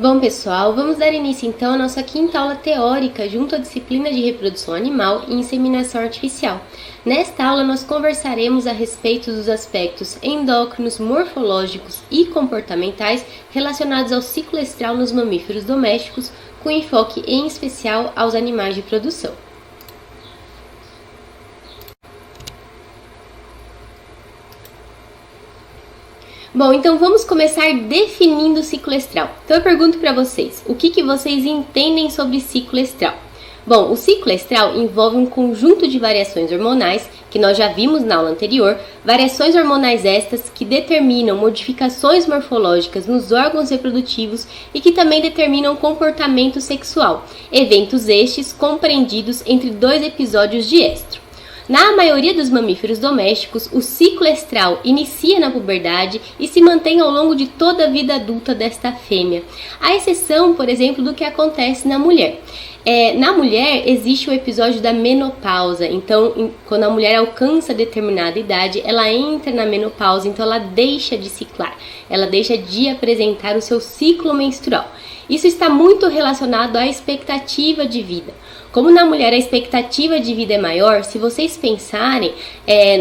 Bom, pessoal, vamos dar início então à nossa quinta aula teórica junto à disciplina de reprodução animal e inseminação artificial. Nesta aula, nós conversaremos a respeito dos aspectos endócrinos, morfológicos e comportamentais relacionados ao ciclo estral nos mamíferos domésticos, com enfoque em especial aos animais de produção. Bom, então vamos começar definindo o ciclo estral. Então eu pergunto para vocês, o que vocês entendem sobre ciclo estral? Bom, o ciclo estral envolve um conjunto de variações hormonais, que nós já vimos na aula anterior, variações hormonais estas que determinam modificações morfológicas nos órgãos reprodutivos e que também determinam comportamento sexual, eventos estes compreendidos entre 2 episódios de estro. Na maioria dos mamíferos domésticos, o ciclo estral inicia na puberdade e se mantém ao longo de toda a vida adulta desta fêmea, à exceção, por exemplo, do que acontece na mulher. Na mulher existe o episódio da menopausa, então quando a mulher alcança determinada idade, ela entra na menopausa, então ela deixa de ciclar, ela deixa de apresentar o seu ciclo menstrual. Isso está muito relacionado à expectativa de vida. Como na mulher a expectativa de vida é maior, se vocês pensarem,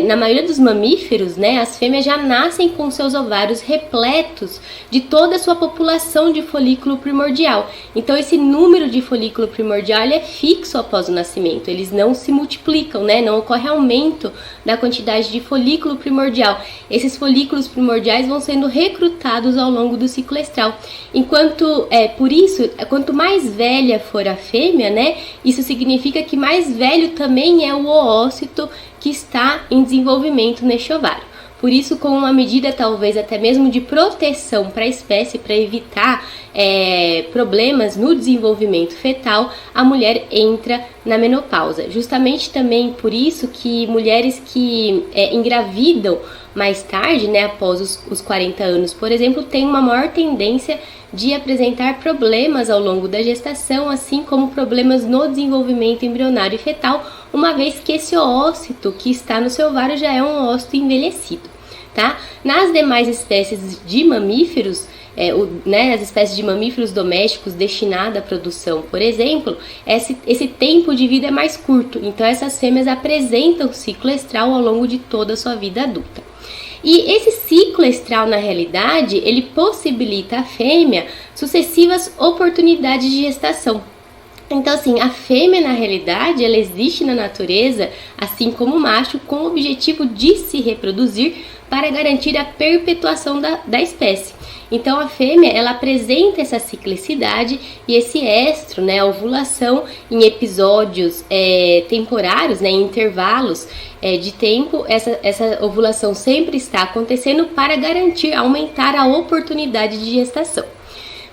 na maioria dos mamíferos, né, as fêmeas já nascem com seus ovários repletos de toda a sua população de folículo primordial. Então esse número de folículo primordial é fixo após o nascimento, eles não se multiplicam, né, não ocorre aumento da quantidade de folículo primordial. Esses folículos primordiais vão sendo recrutados ao longo do ciclo estral. Por isso, quanto mais velha for a fêmea, né, isso significa que mais velho também é o oócito que está em desenvolvimento neste ovário. Por isso, como uma medida talvez até mesmo de proteção para a espécie, para evitar problemas no desenvolvimento fetal, a mulher entra na menopausa. Justamente também por isso que mulheres que engravidam mais tarde, né, após os 40 anos, por exemplo, têm uma maior tendência de apresentar problemas ao longo da gestação, assim como problemas no desenvolvimento embrionário e fetal, uma vez que esse oócito que está no seu ovário já é um oócito envelhecido, tá? Nas demais espécies de mamíferos, as espécies de mamíferos domésticos destinadas à produção, por exemplo, esse tempo de vida é mais curto, então essas fêmeas apresentam ciclo estral ao longo de toda a sua vida adulta. E esse ciclo estral, na realidade, ele possibilita à fêmea sucessivas oportunidades de gestação. Então, assim, a fêmea, na realidade, ela existe na natureza, assim como o macho, com o objetivo de se reproduzir para garantir a perpetuação da espécie. Então, a fêmea, ela apresenta essa ciclicidade e esse estro, né, a ovulação em episódios temporários, né, em intervalos de tempo, essa ovulação sempre está acontecendo para garantir, aumentar a oportunidade de gestação.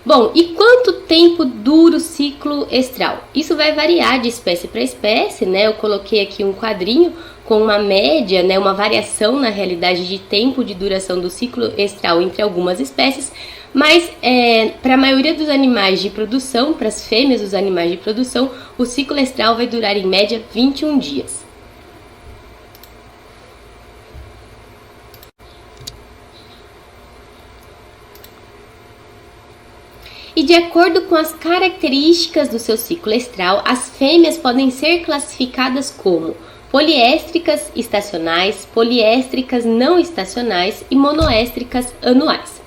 Bom, e quanto tempo dura o ciclo estral? Isso vai variar de espécie para espécie, né? Eu coloquei aqui um quadrinho com uma média, né, uma variação na realidade de tempo de duração do ciclo estral entre algumas espécies, mas para a maioria dos animais de produção, para as fêmeas dos animais de produção, o ciclo estral vai durar em média 21 dias. E de acordo com as características do seu ciclo estral, as fêmeas podem ser classificadas como poliéstricas estacionais, poliéstricas não estacionais e monoéstricas anuais.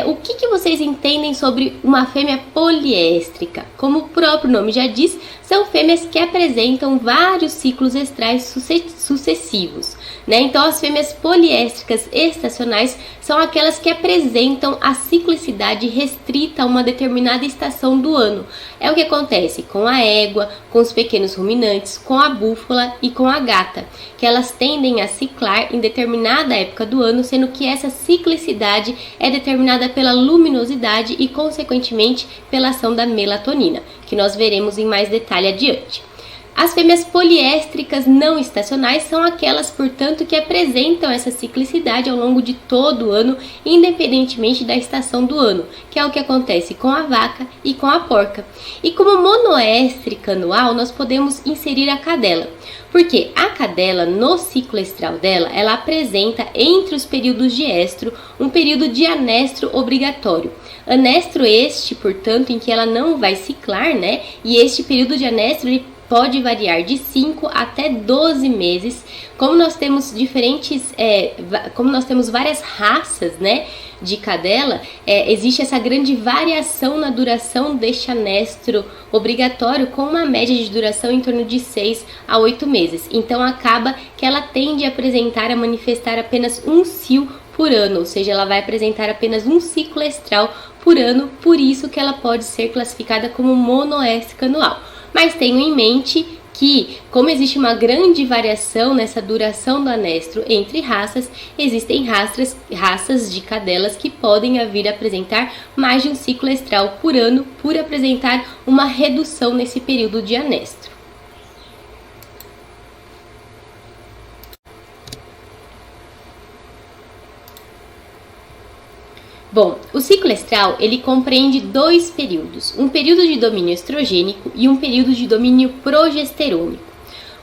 O que vocês entendem sobre uma fêmea poliéstrica? Como o próprio nome já diz, são fêmeas que apresentam vários ciclos estrais sucessivos, né? Então, as fêmeas poliéstricas estacionais são aquelas que apresentam a ciclicidade restrita a uma determinada estação do ano. É o que acontece com a égua, com os pequenos ruminantes, com a búfala e com a gata, que elas tendem a ciclar em determinada época do ano, sendo que essa ciclicidade é determinada pela luminosidade e, consequentemente, pela ação da melatonina, que nós veremos em mais detalhe adiante. As fêmeas poliéstricas não estacionais são aquelas, portanto, que apresentam essa ciclicidade ao longo de todo o ano, independentemente da estação do ano, que é o que acontece com a vaca e com a porca. E como monoéstrica anual, nós podemos inserir a cadela, porque a cadela, no ciclo estral dela, ela apresenta entre os períodos de estro um período de anestro obrigatório. Anestro este, portanto, em que ela não vai ciclar, né? E este período de anestro ele pode variar de 5 até 12 meses. Como nós temos várias raças, né, de cadela, existe essa grande variação na duração deste anestro obrigatório, com uma média de duração em torno de 6 a 8 meses. Então acaba que ela tende a manifestar apenas um cio por ano, ou seja, ela vai apresentar apenas um ciclo estral por ano, por isso que ela pode ser classificada como monoéstrica anual. Mas tenho em mente que, como existe uma grande variação nessa duração do anestro entre raças, existem raças de cadelas que podem vir a apresentar mais de um ciclo estral por ano, por apresentar uma redução nesse período de anestro. Bom, o ciclo estral ele compreende dois períodos, um período de domínio estrogênico e um período de domínio progesterônico.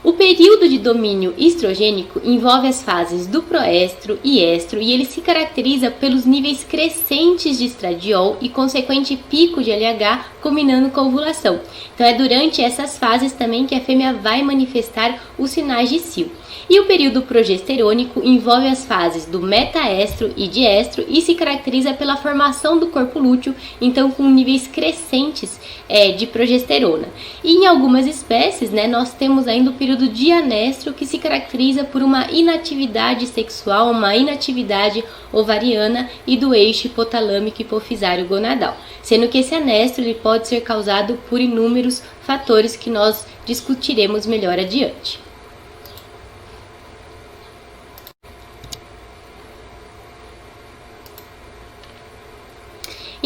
O período de domínio estrogênico envolve as fases do proestro e estro e ele se caracteriza pelos níveis crescentes de estradiol e consequente pico de LH combinando com a ovulação. Então é durante essas fases também que a fêmea vai manifestar os sinais de cio. E o período progesterônico envolve as fases do metaestro e diestro e se caracteriza pela formação do corpo lúteo, então com níveis crescentes de progesterona. E em algumas espécies, né, nós temos ainda o período de anestro, que se caracteriza por uma inatividade sexual, uma inatividade ovariana e do eixo hipotalâmico hipofisário gonadal, sendo que esse anestro ele pode ser causado por inúmeros fatores que nós discutiremos melhor adiante.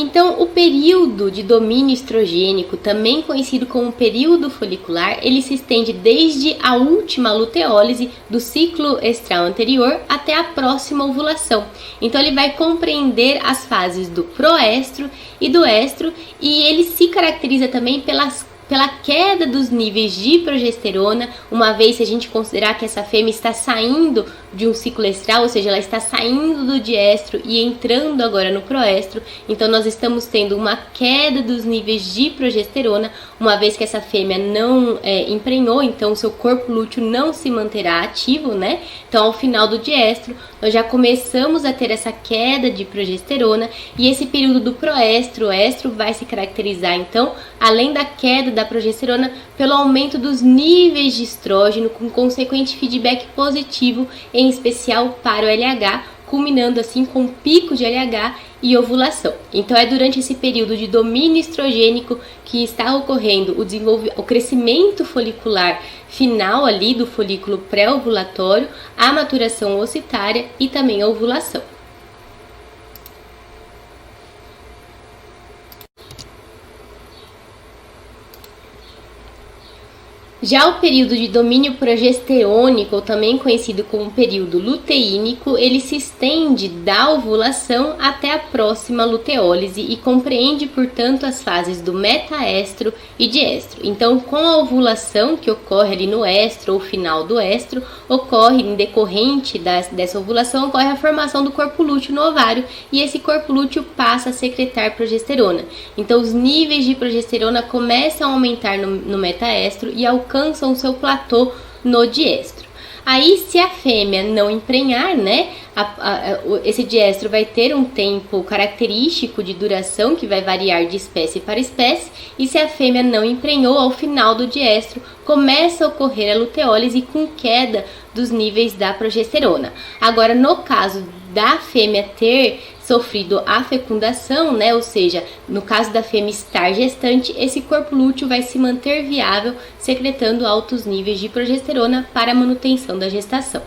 Então, o período de domínio estrogênico, também conhecido como período folicular, ele se estende desde a última luteólise do ciclo estral anterior até a próxima ovulação. Então, ele vai compreender as fases do proestro e do estro e ele se caracteriza também pela queda dos níveis de progesterona, uma vez se a gente considerar que essa fêmea está saindo de um ciclo estral, ou seja, ela está saindo do diestro e entrando agora no proestro, então nós estamos tendo uma queda dos níveis de progesterona, uma vez que essa fêmea não emprenhou, então seu corpo lúteo não se manterá ativo, né? Então ao final do diestro, nós já começamos a ter essa queda de progesterona e esse período do proestro, o estro vai se caracterizar então, além da queda da progesterona, pelo aumento dos níveis de estrógeno com consequente feedback positivo, em especial para o LH, culminando assim com pico de LH e ovulação. Então é durante esse período de domínio estrogênico que está ocorrendo o crescimento folicular final ali do folículo pré-ovulatório, a maturação ocitária e também a ovulação. Já o período de domínio progesterônico, ou também conhecido como período luteínico, ele se estende da ovulação até a próxima luteólise e compreende, portanto, as fases do metaestro e diestro. Então, com a ovulação que ocorre ali no estro ou final do estro, ocorre, em decorrente dessa ovulação, ocorre a formação do corpo lúteo no ovário e esse corpo lúteo passa a secretar progesterona. Então, os níveis de progesterona começam a aumentar no metaestro e alcançam seu platô no diestro. Aí, se a fêmea não emprenhar, né, esse diestro vai ter um tempo característico de duração que vai variar de espécie para espécie, e se a fêmea não emprenhou, ao final do diestro começa a ocorrer a luteólise com queda dos níveis da progesterona. Agora, no caso da fêmea ter sofrido a fecundação, né, ou seja, no caso da fêmea estar gestante, esse corpo lúteo vai se manter viável, secretando altos níveis de progesterona para a manutenção da gestação.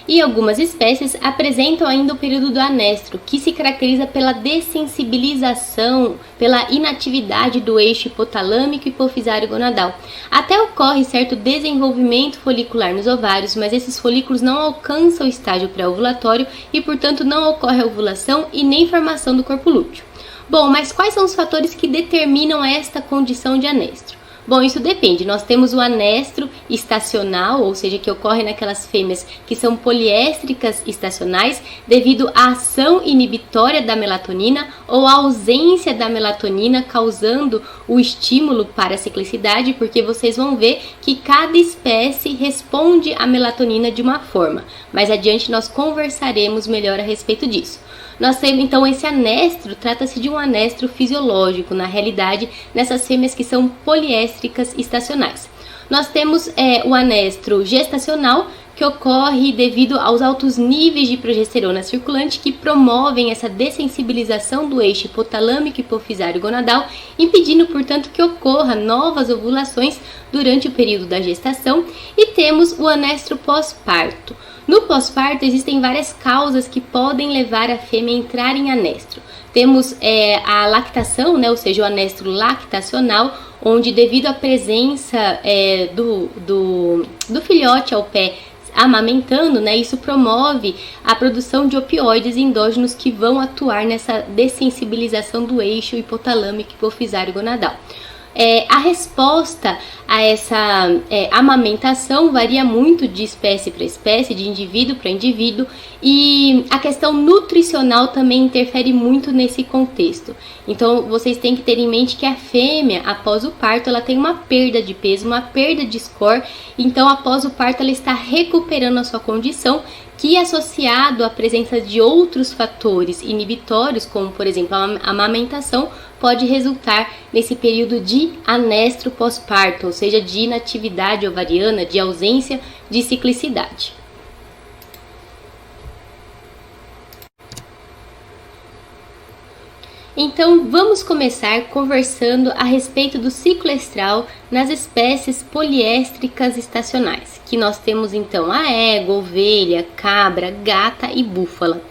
E algumas espécies apresentam ainda o período do anestro, que se caracteriza pela dessensibilização, pela inatividade do eixo hipotalâmico hipofisário gonadal. Até ocorre certo desenvolvimento folicular nos ovários, mas esses folículos não alcançam o estágio pré-ovulatório e, portanto, não ocorre a ovulação e nem formação do corpo lúteo. Bom, mas quais são os fatores que determinam esta condição de anestro? Bom, isso depende. Nós temos o anestro estacional, ou seja, que ocorre naquelas fêmeas que são poliéstricas estacionais devido à ação inibitória da melatonina ou à ausência da melatonina causando o estímulo para a ciclicidade, porque vocês vão ver que cada espécie responde à melatonina de uma forma. Mais adiante nós conversaremos melhor a respeito disso. Nós temos então esse anestro, trata-se de um anestro fisiológico, na realidade, nessas fêmeas que são poliéstricas estacionais. Nós temos o anestro gestacional, que ocorre devido aos altos níveis de progesterona circulante que promovem essa dessensibilização do eixo hipotalâmico hipofisário gonadal, impedindo, portanto, que ocorra novas ovulações durante o período da gestação. E temos o anestro pós-parto. No pós-parto existem várias causas que podem levar a fêmea a entrar em anestro. Temos a lactação, né, ou seja, o anestro lactacional, onde devido à presença do filhote ao pé amamentando, né, isso promove a produção de opioides endógenos que vão atuar nessa dessensibilização do eixo hipotalâmico hipofisário gonadal. A resposta a essa amamentação varia muito de espécie para espécie, de indivíduo para indivíduo, e a questão nutricional também interfere muito nesse contexto. Então, vocês têm que ter em mente que a fêmea, após o parto, ela tem uma perda de peso, uma perda de score, então após o parto ela está recuperando a sua condição, que associado à presença de outros fatores inibitórios, como por exemplo a amamentação, pode resultar nesse período de anestro pós-parto, ou seja, de inatividade ovariana, de ausência de ciclicidade. Então, vamos começar conversando a respeito do ciclo estral nas espécies poliéstricas estacionais, que nós temos então a égua, ovelha, cabra, gata e búfala.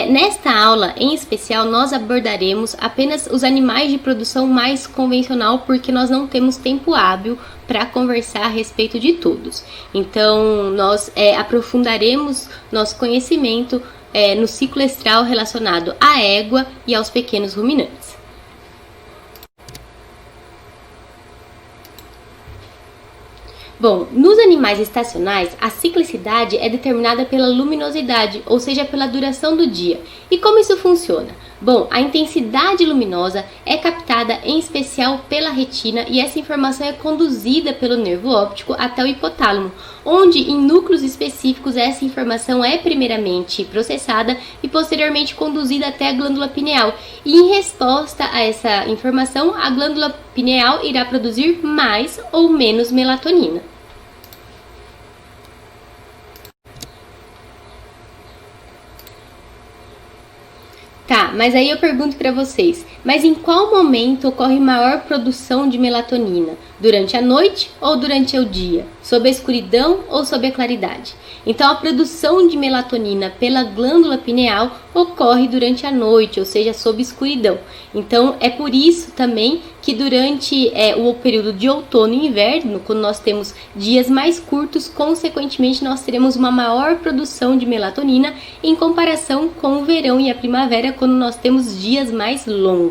Nesta aula, em especial, nós abordaremos apenas os animais de produção mais convencional, porque nós não temos tempo hábil para conversar a respeito de todos. Então, nós aprofundaremos nosso conhecimento no ciclo estral relacionado à égua e aos pequenos ruminantes. Bom, nos animais estacionais, a ciclicidade é determinada pela luminosidade, ou seja, pela duração do dia. E como isso funciona? Bom, a intensidade luminosa é captada em especial pela retina e essa informação é conduzida pelo nervo óptico até o hipotálamo, onde em núcleos específicos essa informação é primeiramente processada e posteriormente conduzida até a glândula pineal. E em resposta a essa informação, a glândula pineal irá produzir mais ou menos melatonina. Tá, mas aí eu pergunto para vocês, mas em qual momento ocorre maior produção de melatonina? Durante a noite ou durante o dia? Sob a escuridão ou sob a claridade? Então a produção de melatonina pela glândula pineal ocorre durante a noite, ou seja, sob escuridão. Então é por isso também que durante o período de outono e inverno, quando nós temos dias mais curtos, consequentemente nós teremos uma maior produção de melatonina em comparação com o verão e a primavera, quando nós temos dias mais longos.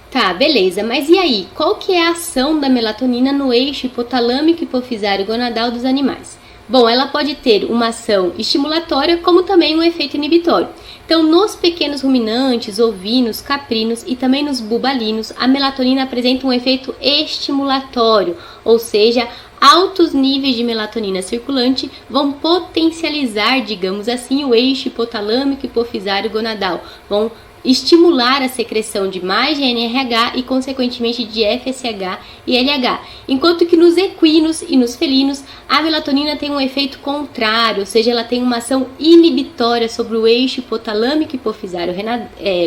Tá, beleza, mas e aí? Qual que é a ação da melatonina no eixo hipotalâmico hipofisário gonadal dos animais? Bom, ela pode ter uma ação estimulatória, como também um efeito inibitório. Então, nos pequenos ruminantes, ovinos, caprinos e também nos bubalinos, a melatonina apresenta um efeito estimulatório, ou seja, altos níveis de melatonina circulante vão potencializar, digamos assim, o eixo hipotalâmico hipofisário gonadal, vão estimular a secreção de mais GNRH e, consequentemente, de FSH e LH. Enquanto que nos equinos e nos felinos, a melatonina tem um efeito contrário, ou seja, ela tem uma ação inibitória sobre o eixo hipotalâmico hipofisário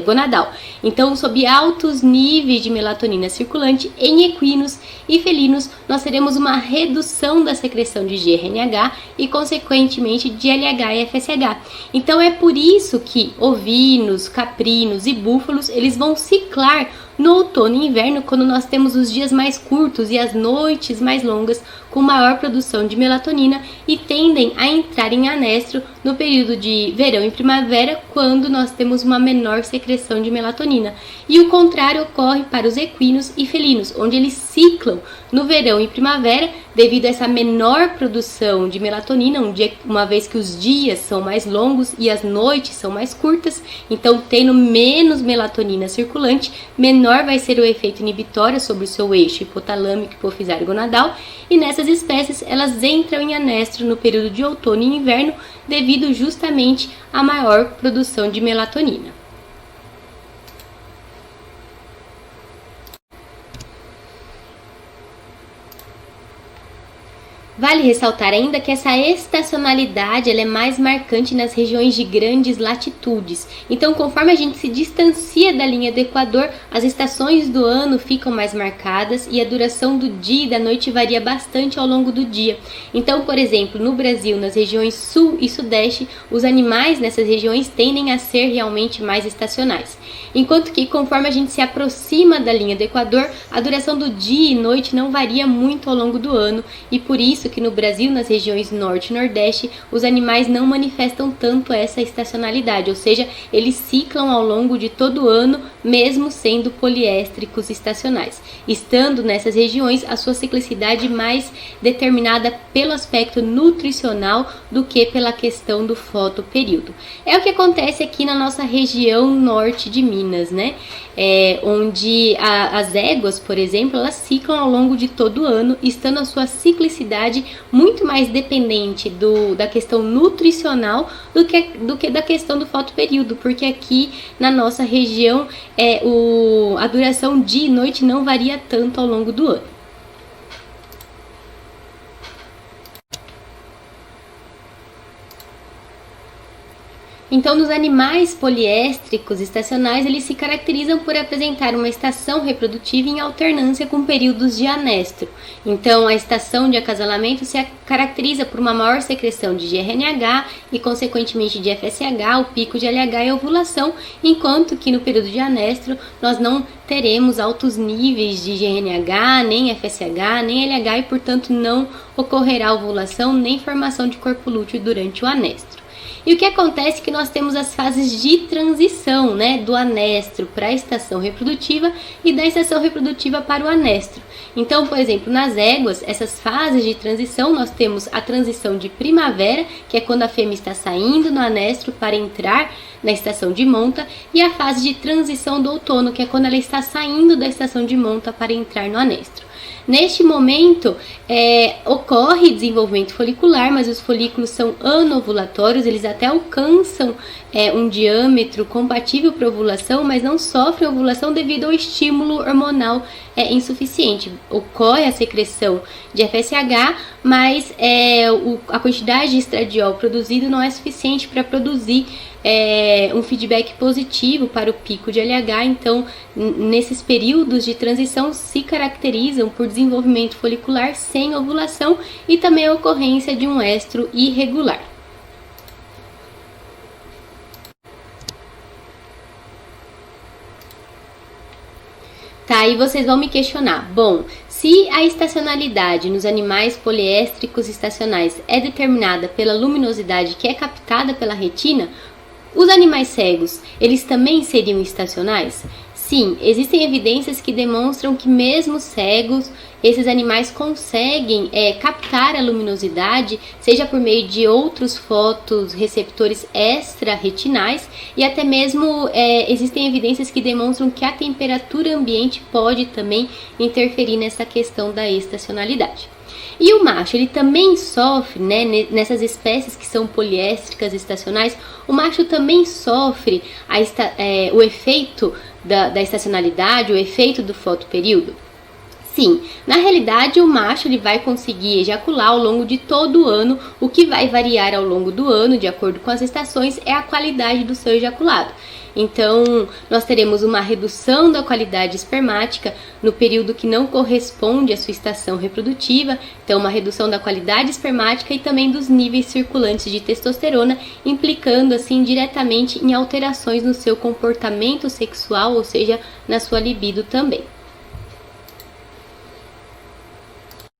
gonadal. Então, sob altos níveis de melatonina circulante em equinos e felinos, nós teremos uma redução da secreção de GNRH e, consequentemente, de LH e FSH. Então, é por isso que ovinos, caprinos e búfalos, eles vão ciclar no outono e inverno, quando nós temos os dias mais curtos e as noites mais longas, com maior produção de melatonina, e tendem a entrar em anestro no período de verão e primavera, quando nós temos uma menor secreção de melatonina. E o contrário ocorre para os equinos e felinos, onde eles ciclam no verão e primavera, devido a essa menor produção de melatonina, uma vez que os dias são mais longos e as noites são mais curtas, então tendo menos melatonina circulante, menor vai ser o efeito inibitório sobre o seu eixo hipotalâmico hipofisário gonadal, e nessas espécies elas entram em anestro no período de outono e inverno, devido justamente à maior produção de melatonina. Vale ressaltar ainda que essa estacionalidade ela é mais marcante nas regiões de grandes latitudes. Então, conforme a gente se distancia da linha do Equador, as estações do ano ficam mais marcadas e a duração do dia e da noite varia bastante ao longo do dia. Então, por exemplo, no Brasil, nas regiões sul e sudeste, os animais nessas regiões tendem a ser realmente mais estacionais. Enquanto que, conforme a gente se aproxima da linha do Equador, a duração do dia e noite não varia muito ao longo do ano, e por isso que no Brasil, nas regiões norte e nordeste, os animais não manifestam tanto essa estacionalidade, ou seja, eles ciclam ao longo de todo o ano, mesmo sendo poliéstricos estacionais, estando nessas regiões a sua ciclicidade mais determinada pelo aspecto nutricional do que pela questão do fotoperíodo. É o que acontece aqui na nossa região norte de Minas, né? Onde as éguas, por exemplo, elas ciclam ao longo de todo o ano, estando a sua ciclicidade muito mais dependente da questão nutricional do que da questão do fotoperíodo, porque aqui na nossa região a duração dia e noite não varia tanto ao longo do ano. Então, nos animais poliéstricos estacionais, eles se caracterizam por apresentar uma estação reprodutiva em alternância com períodos de anestro. Então, a estação de acasalamento se caracteriza por uma maior secreção de GNRH e, consequentemente, de FSH, o pico de LH e a ovulação, enquanto que no período de anestro nós não teremos altos níveis de GNRH, nem FSH, nem LH e, portanto, não ocorrerá ovulação nem formação de corpo lúteo durante o anestro. E o que acontece é que nós temos as fases de transição, né, do anestro para a estação reprodutiva e da estação reprodutiva para o anestro. Então, por exemplo, nas éguas, essas fases de transição, nós temos a transição de primavera, que é quando a fêmea está saindo no anestro para entrar na estação de monta, e a fase de transição do outono, que é quando ela está saindo da estação de monta para entrar no anestro. Neste momento, ocorre desenvolvimento folicular, mas os folículos são anovulatórios, eles até alcançam um diâmetro compatível para ovulação, mas não sofrem ovulação devido ao estímulo hormonal insuficiente. Ocorre a secreção de FSH, mas a quantidade de estradiol produzido não é suficiente para produzir um feedback positivo para o pico de LH, então nesses períodos de transição se caracterizam por desenvolvimento folicular sem ovulação e também a ocorrência de um estro irregular. Tá, e vocês vão me questionar, bom, se a estacionalidade nos animais poliéstricos estacionais é determinada pela luminosidade que é captada pela retina, os animais cegos, eles também seriam estacionais? Sim, existem evidências que demonstram que mesmo cegos, esses animais conseguem captar a luminosidade, seja por meio de outros fotorreceptores extra-retinais, e até mesmo existem evidências que demonstram que a temperatura ambiente pode também interferir nessa questão da estacionalidade. E o macho, ele também sofre, né, nessas espécies que são poliéstricas estacionais, o macho também sofre o efeito da estacionalidade, o efeito do fotoperíodo? Sim, na realidade o macho ele vai conseguir ejacular ao longo de todo o ano. O que vai variar ao longo do ano, de acordo com as estações, é a qualidade do seu ejaculado. Então, nós teremos uma redução da qualidade espermática no período que não corresponde à sua estação reprodutiva, então uma redução da qualidade espermática e também dos níveis circulantes de testosterona, implicando assim diretamente em alterações no seu comportamento sexual, ou seja, na sua libido também.